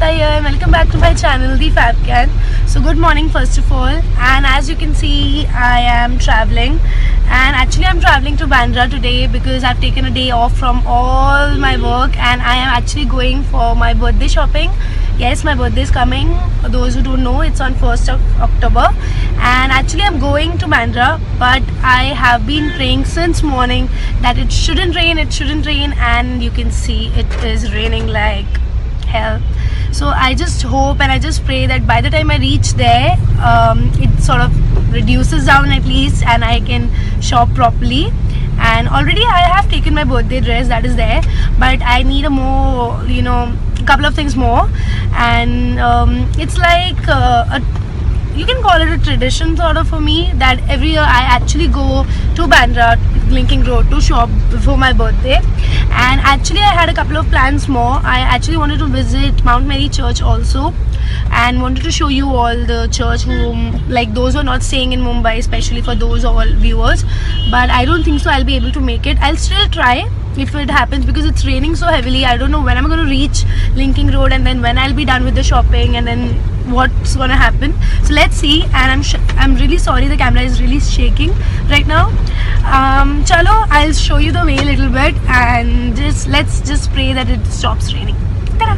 Shweta here and welcome back to my channel, The Fabcan. So good morning first of all, and as you can see I am traveling, and actually I'm traveling to Bandra today because I've taken a day off from all my work and I am actually going for my birthday shopping. Yes, my birthday is coming. For those who don't know, it's on 1st of October, and actually I'm going to Bandra, but I have been praying since morning that it shouldn't rain, and you can see it is raining like hell. So I just hope and I just pray that by the time I reach there, it sort of reduces down at least and I can shop properly. And already I have taken my birthday dress, that is there, but I need a more, couple of things more. And it's like you can call it a tradition sort of for me that every year I actually go to Bandra Linking Road to shop before my birthday. And actually I had a couple of plans more. I actually wanted to visit Mount Mary Church also, and wanted to show you all the church like those who are not staying in Mumbai, especially for those all viewers. But I don't think so I'll be able to make it. I'll still try if it happens because it's raining so heavily. I don't know when I'm going to reach Linking Road and then when I'll be done with the shopping and then what's gonna happen. So let's see. And I'm really sorry, the camera is really shaking right now. Chalo, I'll show you the way a little bit, and let's just pray that it stops raining. Ta-da!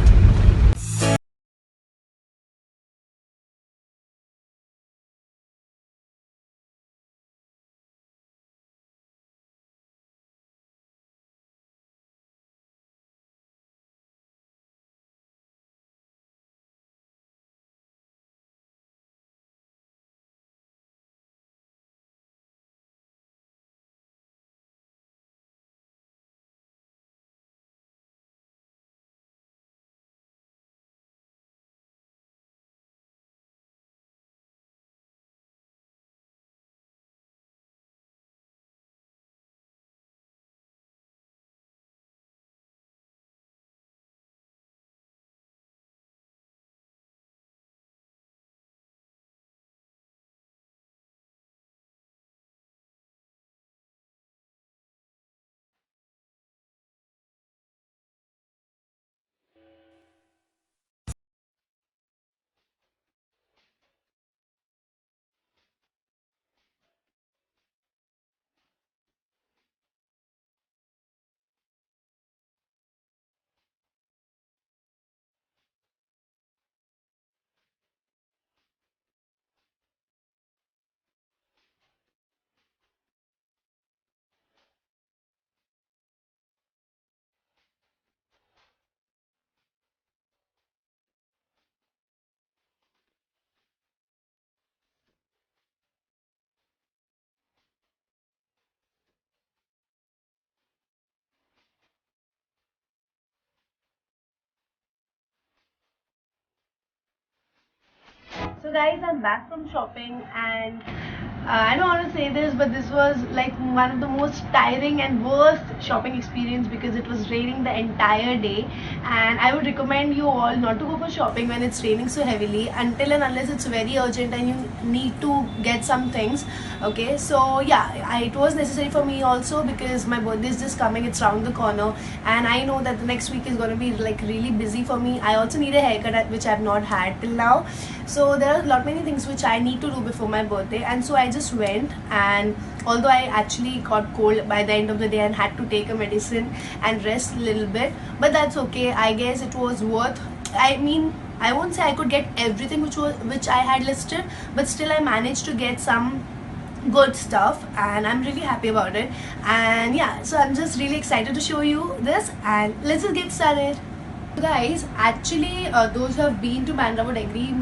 So guys, I'm back from shopping, and I don't want to say this, but this was like one of the most tiring and worst shopping experience because it was raining the entire day. And I would recommend you all not to go for shopping when it's raining so heavily until and unless it's very urgent and you need to get some things. Okay, so yeah, it was necessary for me also because my birthday is just coming, it's round the corner, and I know that the next week is going to be like really busy for me. I also need a haircut which I've not had till now. So there are a lot many things which I need to do before my birthday, and so I just went. And although I actually got cold by the end of the day and had to take a medicine and rest a little bit, but that's okay. I guess it was worth. I mean, I won't say I could get everything which I had listed, but still I managed to get some good stuff and I'm really happy about it. And yeah, so I'm just really excited to show you this, and let's just get started. Guys, actually those who have been to Bandra would agree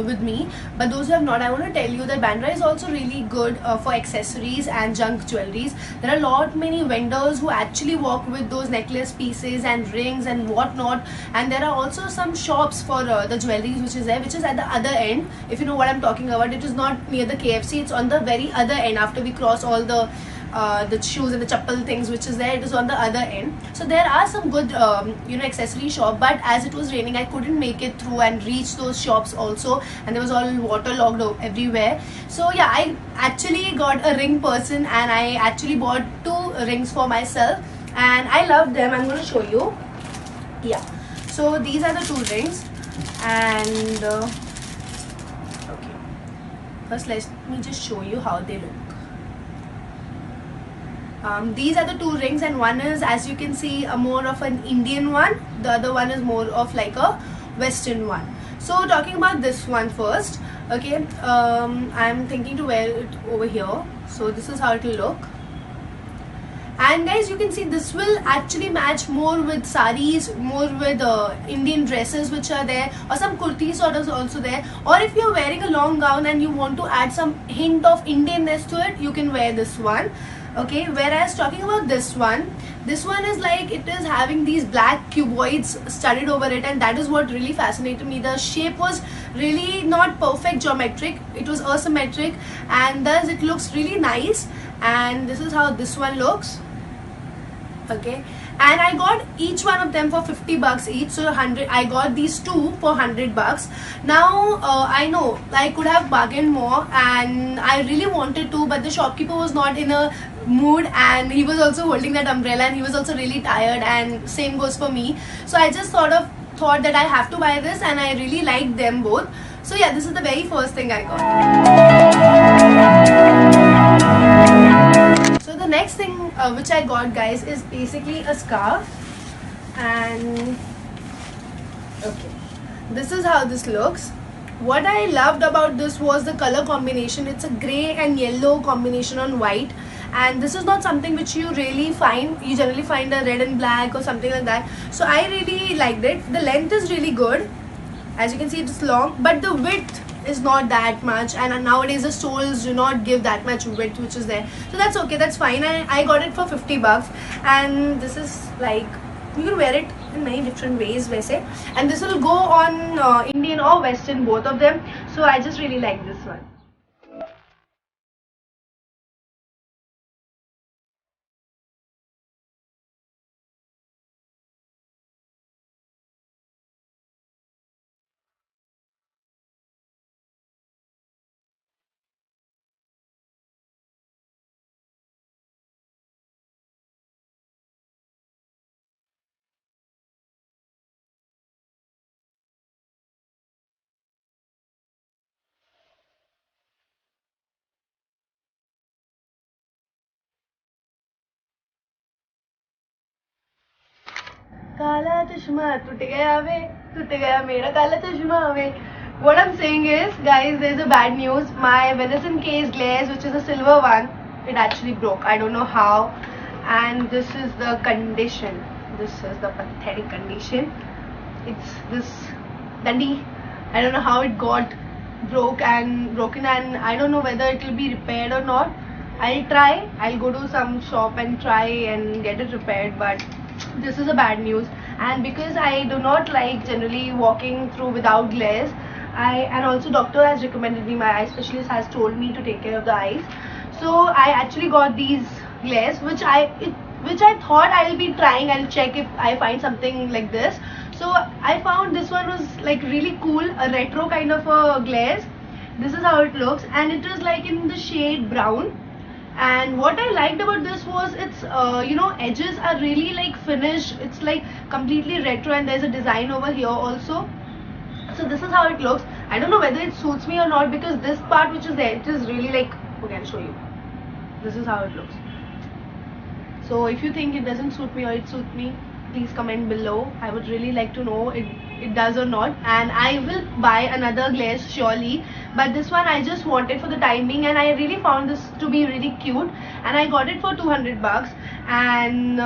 with me, but those who have not, I want to tell you that Bandra is also really good for accessories and junk jewelries. There are a lot many vendors who actually walk with those necklace pieces and rings and whatnot, and there are also some shops for the jewelries which is there, which is at the other end. If you know what I'm talking about, it is not near the KFC, it's on the very other end after we cross all the shoes and the chappal things which is there. It is on the other end. So there are some good accessory shop, but as it was raining I couldn't make it through and reach those shops also, and there was all waterlogged everywhere. So yeah, I actually got a ring person and I actually bought 2 rings for myself and I love them. I'm going to show you. Yeah, so these are the 2 rings, And okay, first let me just show you how they look. These are the two rings, and one is, as you can see, a more of an Indian one. The other one is more of like a Western one. So talking about this one first, okay, I'm thinking to wear it over here. So this is how it will look. And guys, you can see this will actually match more with saris, more with Indian dresses which are there, or some kurtis sort of also there. Or if you're wearing a long gown and you want to add some hint of Indianness to it, you can wear this one. Okay, whereas talking about this one is like, it is having these black cuboids studded over it, and that is what really fascinated me. The shape was really not perfect geometric, it was asymmetric, and thus it looks really nice. And this is how this one looks. Okay, and I got each one of them for 50 bucks each, so 100. I got these two for 100 bucks. Now I know I could have bargained more, and I really wanted to, but the shopkeeper was not in a mood, and he was also holding that umbrella, and he was also really tired, and same goes for me. So I just thought that I have to buy this, and I really liked them both. So yeah, this is the very first thing I got. So the next thing which I got, guys, is basically a scarf. And okay, this is how this looks. What I loved about this was the color combination. It's a grey and yellow combination on white, and this is not something which you really find. You generally find a red and black or something like that. So I really liked it. The length is really good. As you can see, it's long, but the width is not that much, and nowadays the soles do not give that much width which is there. So that's okay, that's fine. I got it for 50 bucks, and this is like, you can wear it in many different ways वैसे, and this will go on Indian or Western, both of them. So I just really like this one. काला चश्मा टूट गया वे, टूट गया मेरा काला चश्मा वे. What I'm saying is, guys, there's a bad news. My venison case glass, which is a silver one, it actually broke. I don't know how. And this is the condition. This is the pathetic condition. It's this dundee. I don't know how it got broken, and I don't know whether it will be repaired or not. I'll try. I'll go to some shop and try and get it repaired, but this is a bad news. And because I do not like generally walking through without glares, and also doctor has recommended me, my eye specialist has told me to take care of the eyes. So I actually got these glares, which I thought I'll be trying. I'll check if I find something like this. So I found this one was like really cool, a retro kind of a glares. This is how it looks, and it is like in the shade brown. And what I liked about this was its edges are really like finished. It's like completely retro, and there's a design over here also. So this is how it looks. I don't know whether it suits me or not, because this part which is there, it is really like, okay, I'll show you. This is how it looks. So if you think it doesn't suit me or it suits me, please comment below. I would really like to know it does or not, and I will buy another glaze surely. But this one I just wanted for the time being, and I really found this to be really cute, and I got it for 200 bucks. And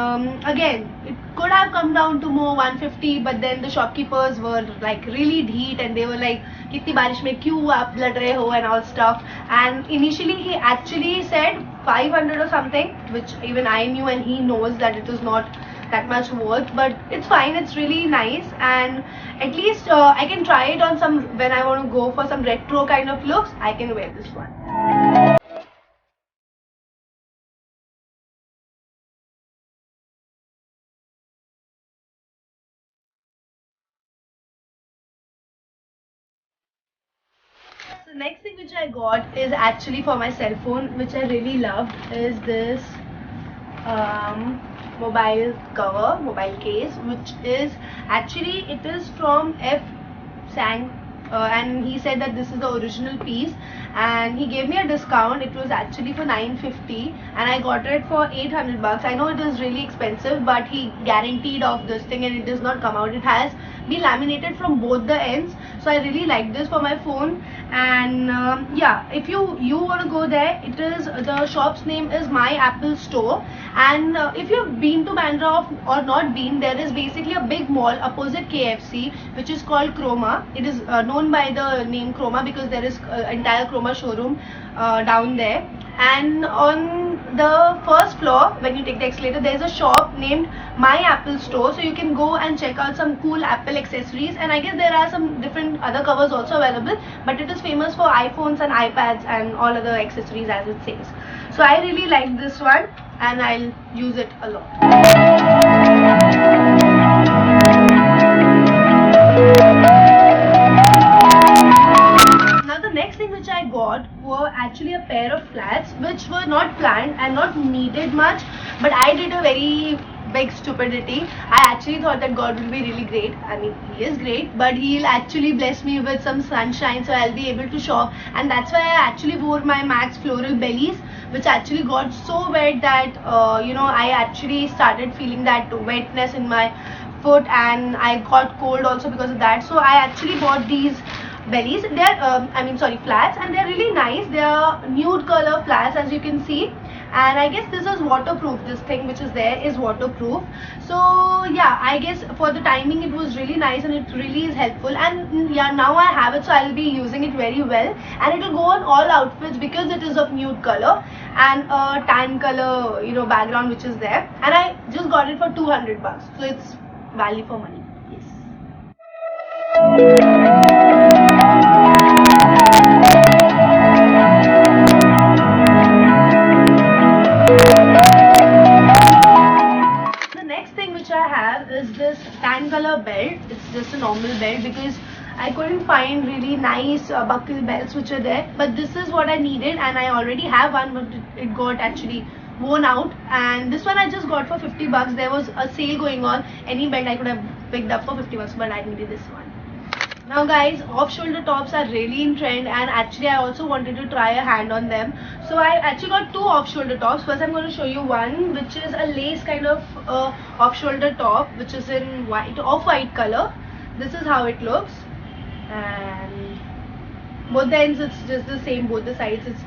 again, it could have come down to more 150, but then the shopkeepers were like really dheet, and they were like, kitni barish mein kyun aap lad rahe ho, and all stuff. And initially he actually said 500 or something, which even I knew, and he knows that it is not that much worth, but it's fine. It's really nice, and at least I can try it on some, when I want to go for some retro kind of looks, I can wear this one. So next thing which I got is actually for my cell phone, which I really loved, is this mobile cover, mobile case, which is actually, it is from sang and he said that this is the original piece, and he gave me a discount. It was actually for 950 and I got it for 800 bucks. I know it is really expensive, but he guaranteed of this thing and it does not come out. It has been laminated from both the ends, so I really like this for my phone. And yeah, if you want to go there, it is, the shop's name is My Apple Store. And if you've been to Bandra or not been, there is basically a big mall opposite KFC which is called Chroma. It is known by the name Chroma because there is entire Chroma showroom down there. And on the first floor, when you take the escalator, there's a shop named My Apple Store, so you can go and check out some cool Apple accessories. And I guess there are some different other covers also available, but it is famous for iPhones and iPads and all other accessories, as it says. So I really like this one and I'll use it a lot. Now the next thing which I got were actually a pair of flats which were not planned and not needed much, but I did a very big stupidity. I actually thought that God will be really great. I mean, he is great, but he'll actually bless me with some sunshine, so I'll be able to shop. And that's why I actually wore my Max Floral Bellies, which actually got so wet that I actually started feeling that wetness in my foot, and I got cold also because of that. So I actually bought these bellies. They're flats, and they're really nice. They are nude color flats, as you can see. And I guess this is waterproof. This thing which is there is waterproof. So yeah, I guess for the timing it was really nice and it really is helpful. And yeah, now I have it, so I'll be using it very well. And it will go on all outfits because it is of nude color and a tan color, background which is there. And I just got it for 200 bucks. So it's value for money. The next thing which I have is this tan color belt. It's just a normal belt because I couldn't find really nice buckle belts which are there, but this is what I needed and I already have one, but it got actually worn out. And this one I just got for 50 bucks. There was a sale going on. Any belt I could have picked up for 50 bucks, but I needed this one. Now guys, off-shoulder tops are really in trend, and actually I also wanted to try a hand on them. So I actually got two off-shoulder tops. First I'm going to show you one which is a lace kind of off-shoulder top which is in white, off-white color. This is how it looks, and both the ends it's just the same, both the sides it's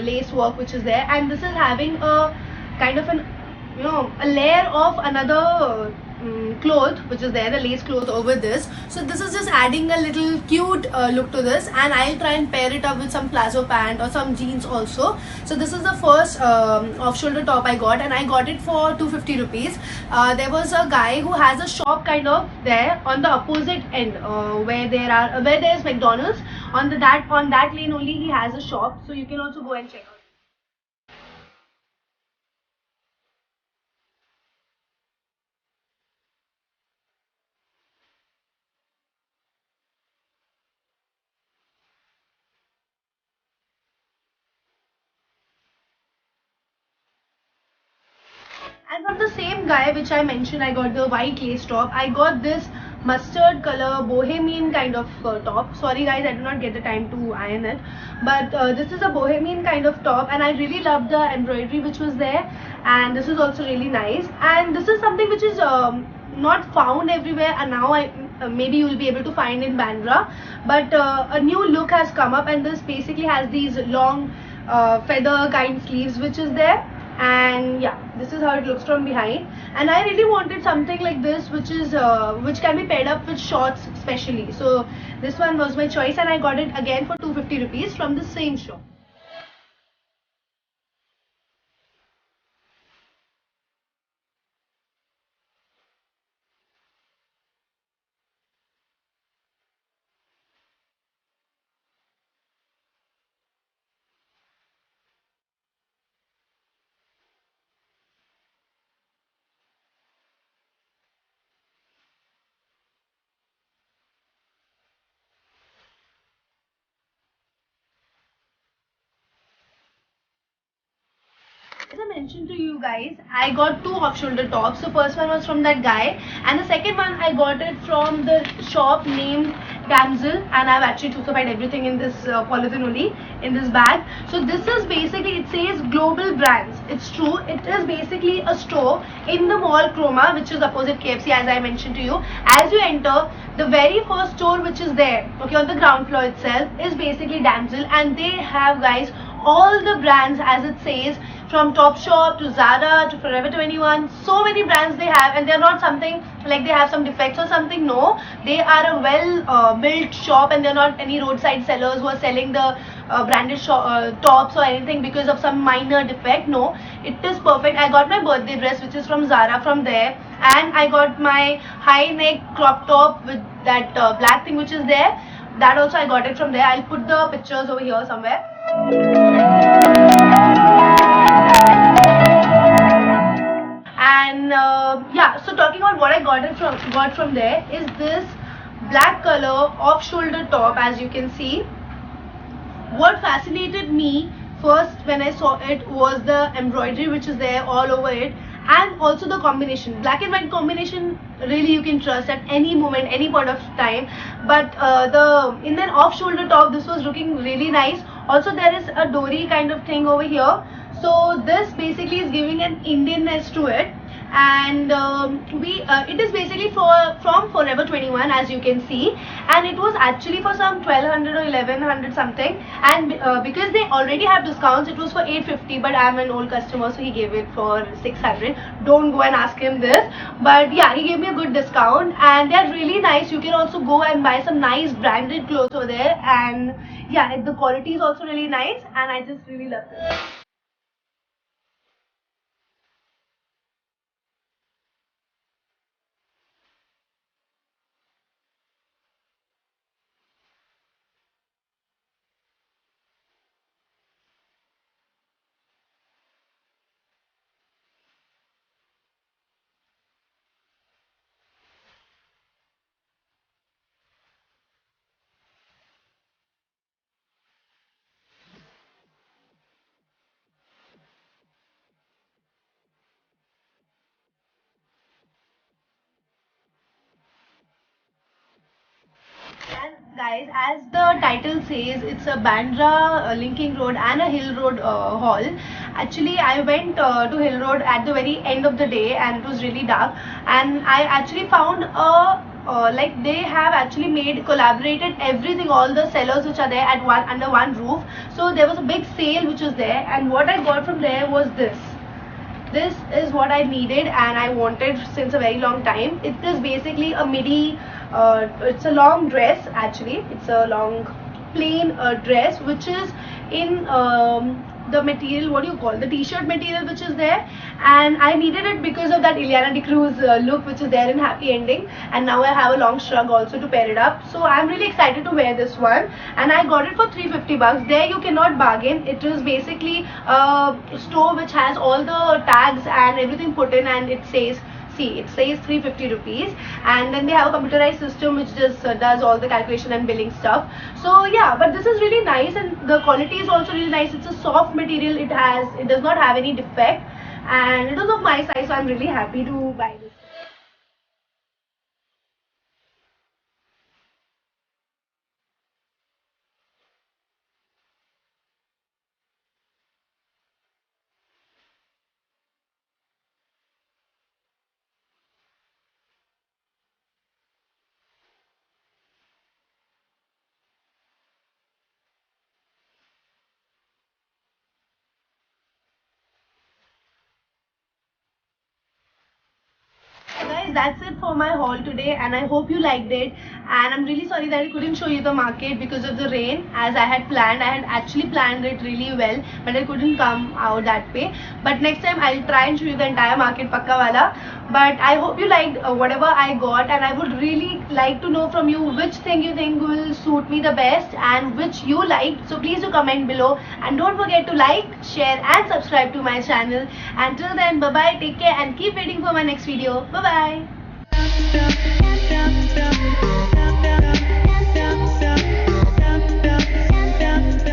lace work which is there, and this is having a kind of a layer of another cloth which is there, the lace cloth over this. So this is just adding a little cute look to this, and I'll try and pair it up with some plazo pant or some jeans also. So this is the first off-shoulder top I got, and I got it for 250 rupees. There was a guy who has a shop kind of there on the opposite end where there is McDonald's. On that lane only he has a shop, so you can also go and check out. And from the same guy which I mentioned, I got the white lace top. I got this mustard color bohemian kind of top. Sorry guys, I did not get the time to iron it, but this is a bohemian kind of top, and I really love the embroidery which was there, and this is also really nice. And this is something which is not found everywhere, and now maybe you will be able to find in Bandra, but a new look has come up, and this basically has these long feather kind sleeves which is there. And yeah, this is how it looks from behind, and I really wanted something like this which can be paired up with shorts especially. So this one was my choice, and I got it again for 250 rupees from the same shop. I mentioned to you guys, I got two off-shoulder tops. The first one was from that guy, and the second one I got it from the shop named Damsel, and I've actually choosified everything in this polythene only in this bag. So this is basically, it says global brands. It's true. It is basically a store in the mall Chroma, which is opposite KFC, as I mentioned to you. As you enter, the very first store which is there, okay, on the ground floor itself, is basically Damsel, and they have, guys, all the brands, as it says, from Topshop to Zara to Forever 21. So many brands they have, and they're not something like they have some defects or something. No, they are a well built shop, and they're not any roadside sellers who are selling the branded tops or anything because of some minor defect. No, it is perfect. I got my birthday dress, which is from Zara, from there, and I got my high neck crop top with that black thing which is there. That also I got it from there. I'll put the pictures over here somewhere. And yeah, so talking about what I got from there is this black color off shoulder top. As you can see, what fascinated me first when I saw it was the embroidery which is there all over it, and also the combination, black and white combination. Really, you can trust at any moment, any point of time. But in that off shoulder top, this was looking really nice. Also, there is a dory kind of thing over here, so this basically is giving an Indianness to it. And it is basically from Forever 21, as you can see, and it was actually for some 1200 or 1100 something, and because they already have discounts, it was for 850, but I'm an old customer, so he gave it for 600. Don't go and ask him this, but yeah, he gave me a good discount, and they're really nice. You can also go and buy some nice branded clothes over there, and yeah, the quality is also really nice, and I just really love it. And guys, as the title says, it's a Bandra linking road and a hill road haul. Actually, I went to hill road at the very end of the day, and it was really dark, and I actually found a like they have actually made collaborated everything, all the sellers which are there at one under one roof. So there was a big sale which was there, and what I got from there was this is what I needed and I wanted since a very long time. It is basically a midi, it's a long dress. Actually, it's a long plain dress which is in the material, what do you call, the t-shirt material which is there, and I needed it because of that Ileana D'Cruz look which is there in Happy Ending, and now I have a long shrug also to pair it up. So I'm really excited to wear this one, and I got it for 350 bucks. There you cannot bargain. It is basically a store which has all the tags and everything put in, and it says, see, it says 350 rupees, and then they have a computerized system which just does all the calculation and billing stuff. So yeah, but this is really nice, and the quality is also really nice. It's a soft material. It does not have any defect, and it was of my size, so I'm really happy to buy this. Guys, that's it for my haul today, and I hope you liked it. And I'm really sorry that I couldn't show you the market because of the rain, as I had planned. I had actually planned it really well, but I couldn't come out that way. But next time I'll try and show you the entire market, pakka wala. But I hope you liked whatever I got, and I would really like to know from you which thing you think will suit me the best and which you liked. So please do comment below, and don't forget to like, share and subscribe to my channel. Until then, bye bye, take care, and keep waiting for my next video. Bye bye.